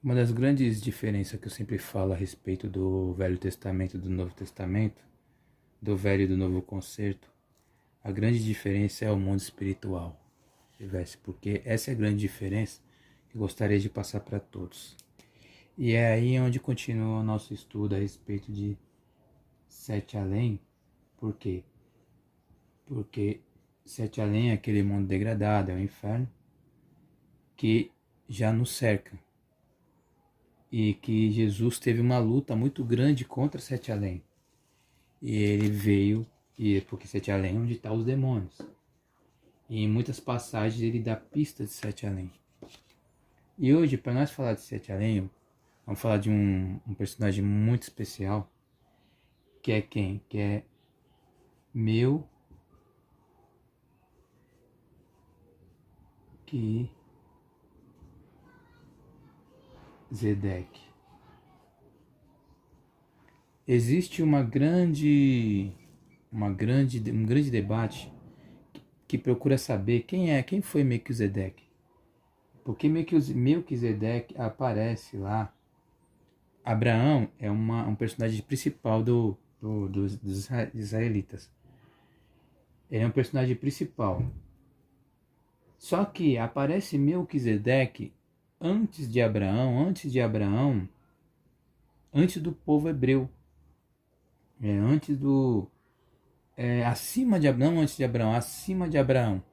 Uma das grandes diferenças que eu sempre falo a respeito do Velho Testamento e do Novo Testamento, do Velho e do Novo Concerto, a grande diferença é o mundo espiritual, porque essa é a grande diferença que eu gostaria de passar para todos. E é aí onde continua o nosso estudo a respeito de Sete Além. Por quê? Porque Sete Além é aquele mundo degradado, é o inferno, que já nos cerca. E que Jesus teve uma luta muito grande contra Sete Além. E ele veio, porque Sete Além é onde estão os demônios. E em muitas passagens ele dá pistas de Sete Além. E hoje, para nós falar de Sete Além, vamos falar de um personagem muito especial, que é quem? Que é Melquisedeque. Existe um grande debate que procura saber quem foi Melquisedeque. Porque Melquisedeque aparece lá. Abraão é um personagem principal dos israelitas. Ele é um personagem principal. Só que aparece Melquisedeque antes de Abraão, antes do povo hebreu. Acima de Abraão, antes de Abraão, acima de Abraão.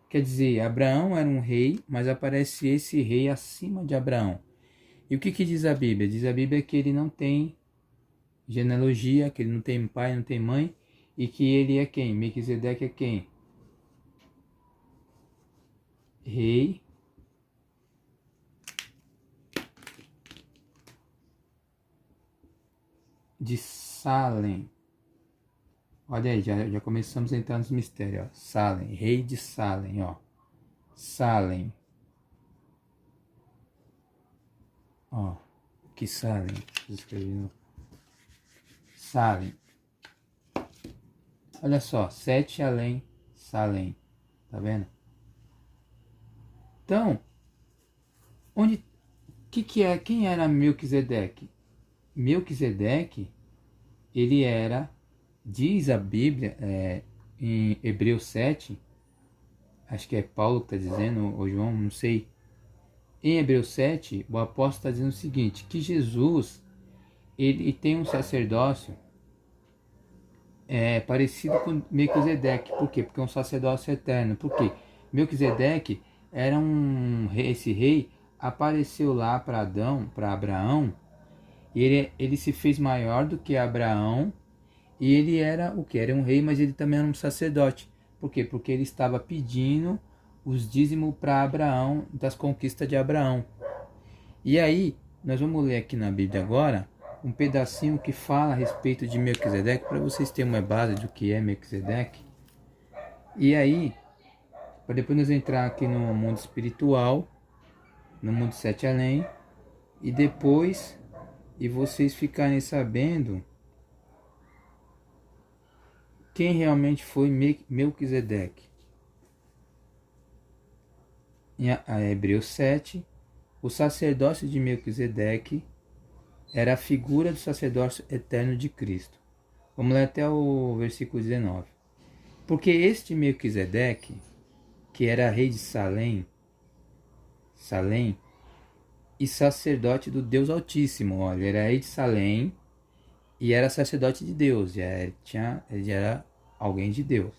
Quer dizer, Abraão era um rei, mas aparece esse rei acima de Abraão. E o que diz a Bíblia? Diz a Bíblia que ele não tem genealogia, que ele não tem pai, não tem mãe, e que ele é quem? Melquisedeque é quem? Rei de Salem. Olha aí, já começamos a entrar nos mistérios. Ó. Salem, rei de Salem, ó. Salem. Ó, que Salem. Escrevi Salem. Olha só, Sete Além, Salem. Tá vendo? Então, quem era Melquisedeque? Melquisedeque, ele era, diz a Bíblia, em Hebreus 7, acho que é Paulo que está dizendo, ou João, não sei. Em Hebreus 7, o apóstolo está dizendo o seguinte, que Jesus, ele tem um sacerdócio parecido com Melquisedeque. Por quê? Porque é um sacerdócio eterno. Por quê? Melquisedeque era esse rei apareceu lá para Abraão, e ele se fez maior do que Abraão, e ele era o que? Era um rei, mas ele também era um sacerdote. Por quê? Porque ele estava pedindo os dízimos para Abraão, das conquistas de Abraão. E aí, nós vamos ler aqui na Bíblia agora, um pedacinho que fala a respeito de Melquisedeque, para vocês terem uma base do que é Melquisedeque. E aí, para depois nós entrar aqui no mundo espiritual, no mundo Sete Além, e depois, e vocês ficarem sabendo quem realmente foi Melquisedeque. Em Hebreus 7, o sacerdócio de Melquisedeque era a figura do sacerdócio eterno de Cristo. Vamos ler até o versículo 19. Porque este Melquisedeque, que era rei de Salém, e sacerdote do Deus Altíssimo, olha, ele era rei de Salém e era sacerdote de Deus, ele era alguém de Deus.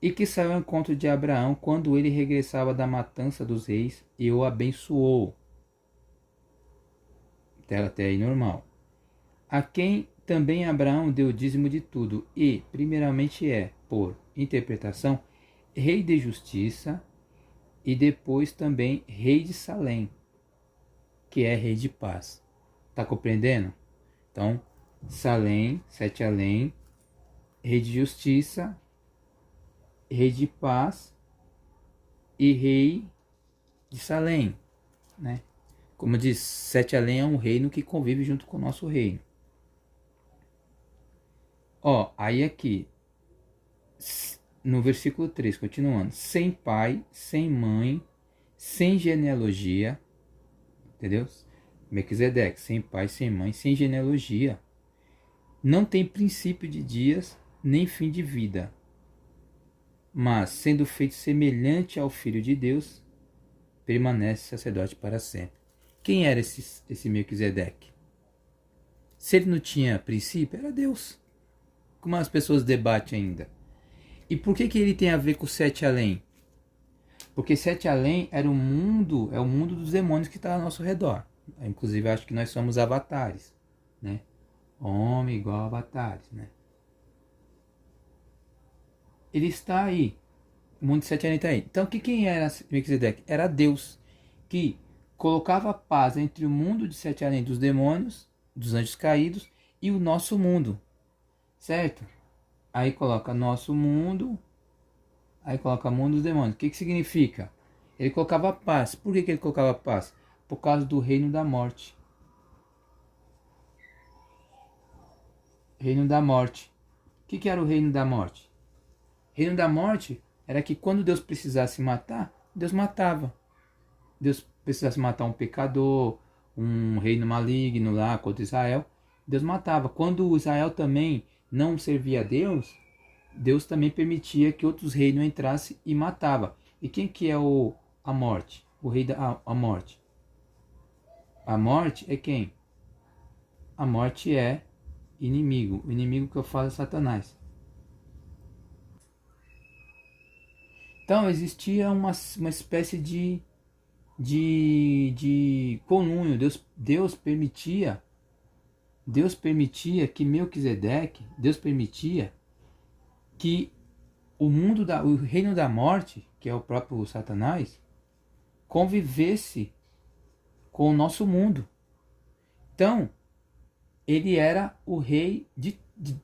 E que saiu ao encontro de Abraão quando ele regressava da matança dos reis e o abençoou. Até aí normal. A quem também Abraão deu o dízimo de tudo e, primeiramente por interpretação, rei de justiça e depois também rei de Salém, que é rei de paz. Tá compreendendo? Então, Salém, Sete Além, rei de justiça, rei de paz e rei de Salém, né? Como diz, Sete Além é um reino que convive junto com o nosso reino. Ó, aí aqui, no versículo 3, continuando. Sem pai, sem mãe, sem genealogia, entendeu? Melquisedeque, sem pai, sem mãe, sem genealogia. Não tem princípio de dias, nem fim de vida. Mas, sendo feito semelhante ao Filho de Deus, permanece sacerdote para sempre. Quem era esse Melquisedeque? Se ele não tinha princípio, era Deus. Como as pessoas debatem ainda. E por que ele tem a ver com o Sete Além? Porque Sete Além era o mundo dos demônios que está ao nosso redor. Inclusive, acho que nós somos avatares, né? Homem igual avatares, né? Ele está aí. O mundo de Sete Além está aí. Então, quem era Melquisedeque? Era Deus, que colocava paz entre o mundo de Sete Além dos demônios, dos anjos caídos, e o nosso mundo. Certo? Aí coloca nosso mundo, aí coloca mundo dos demônios. O que significa? Ele colocava paz. Por que ele colocava paz? Por causa do reino da morte. Reino da morte. O que era o reino da morte? Reino da morte era que quando Deus precisasse matar, Deus matava. Deus precisasse matar um pecador, um reino maligno lá contra Israel, Deus matava. Quando Israel também não servia a Deus, Deus também permitia que outros reinos entrassem e matava. E quem que é a morte? O rei da a morte. A morte é quem? A morte é inimigo. O inimigo que eu falo é Satanás. Então existia uma espécie de conúnio. Deus permitia que Melquisedeque, Deus permitia que o reino da morte, que é o próprio Satanás, convivesse com o nosso mundo. Então, ele era o rei de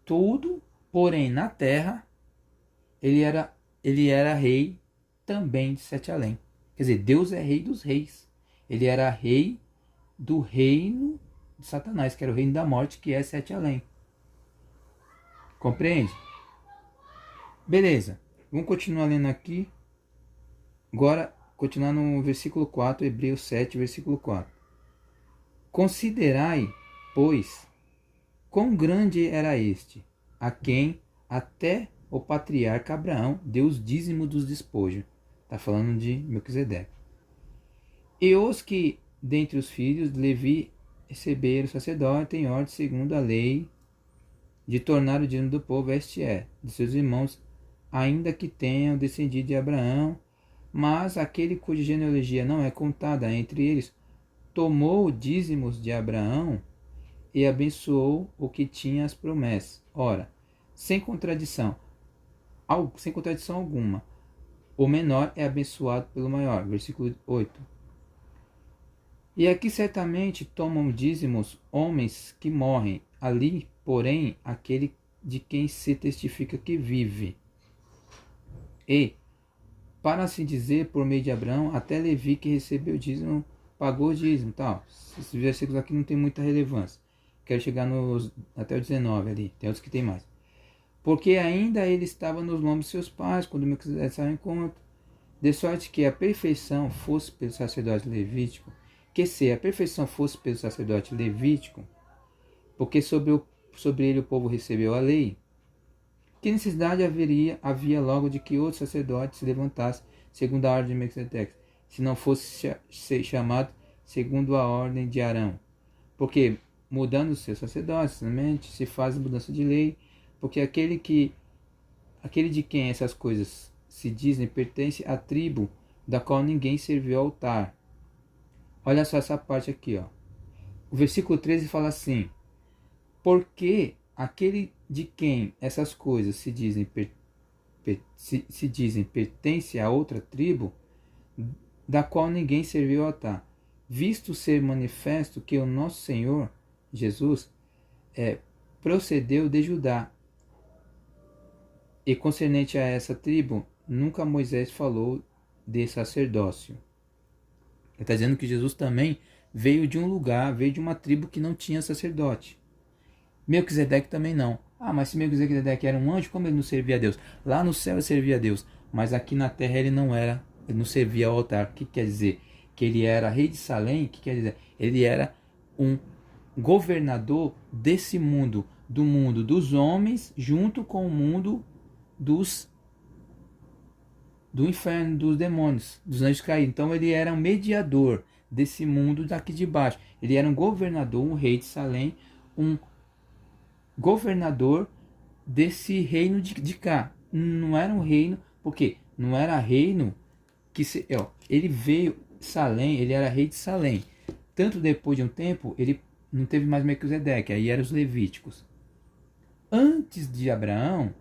tudo, porém na terra, ele era rei também de Sete Além. Quer dizer, Deus é rei dos reis. Ele era rei do reino de Satanás, que era o reino da morte, que é Sete Além. Compreende? Beleza. Vamos continuar lendo aqui. Agora, continuar no versículo 4, Hebreus 7, versículo 4. Considerai, pois, quão grande era este, a quem até o patriarca Abraão deu os dízimos dos despojos. Está falando de Melquisedeque. E os que, dentre os filhos de Levi, receberam o sacerdote em ordem segundo a lei, de tornar o dízimo do povo, este é, de seus irmãos, ainda que tenham descendido de Abraão, mas aquele cuja genealogia não é contada entre eles, tomou dízimos de Abraão e abençoou o que tinha as promessas. Ora, sem contradição alguma, o menor é abençoado pelo maior. Versículo 8. E aqui certamente tomam dízimos homens que morrem, ali, porém, aquele de quem se testifica que vive. E, para assim dizer, por meio de Abraão, até Levi que recebeu o dízimo, pagou o dízimo. Tal. Esses versículos aqui não tem muita relevância. Quero chegar até o 19 ali, tem outros que tem mais. Porque ainda ele estava nos lombos de seus pais, quando Melquisedeque saiu ao encontro, de sorte que a perfeição fosse pelo sacerdote levítico, que se a perfeição fosse pelo sacerdote levítico, porque sobre ele o povo recebeu a lei, que necessidade havia logo de que outro sacerdote se levantasse segundo a ordem de Melquisedeque, se não fosse ser chamado segundo a ordem de Arão? Porque mudando os seus sacerdotes, somente se faz mudança de lei, porque aquele de quem essas coisas se dizem pertence à tribo da qual ninguém serviu ao altar. Olha só essa parte aqui, ó. O versículo 13 fala assim: porque aquele de quem essas coisas se dizem pertence a outra tribo, da qual ninguém serviu ao altar, visto ser manifesto que o nosso Senhor Jesus procedeu de Judá, e concernente a essa tribo, nunca Moisés falou de sacerdócio. Ele está dizendo que Jesus também veio de um lugar, veio de uma tribo que não tinha sacerdote. Melquisedeque também não. Ah, mas se Melquisedeque era um anjo, como ele não servia a Deus? Lá no céu ele servia a Deus, mas aqui na terra ele não servia ao altar. O que quer dizer? que ele era rei de Salém, que quer dizer, ele era um governador desse mundo, do mundo dos homens, junto com o mundo do inferno, dos demônios, dos anjos caídos. Então ele era um mediador desse mundo daqui de baixo. Ele era um governador, um rei de Salém, um governador desse reino de cá. Não era um reino, porque não era reino que ele veio Salém, ele era rei de Salém. Tanto depois de um tempo, ele não teve mais Melquisedeque, aí eram os levíticos. Antes de Abraão,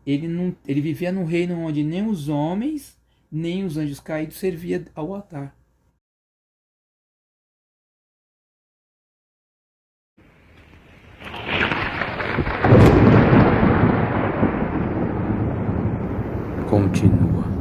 ele vivia num reino onde nem os homens, nem os anjos caídos serviam ao altar. Continua.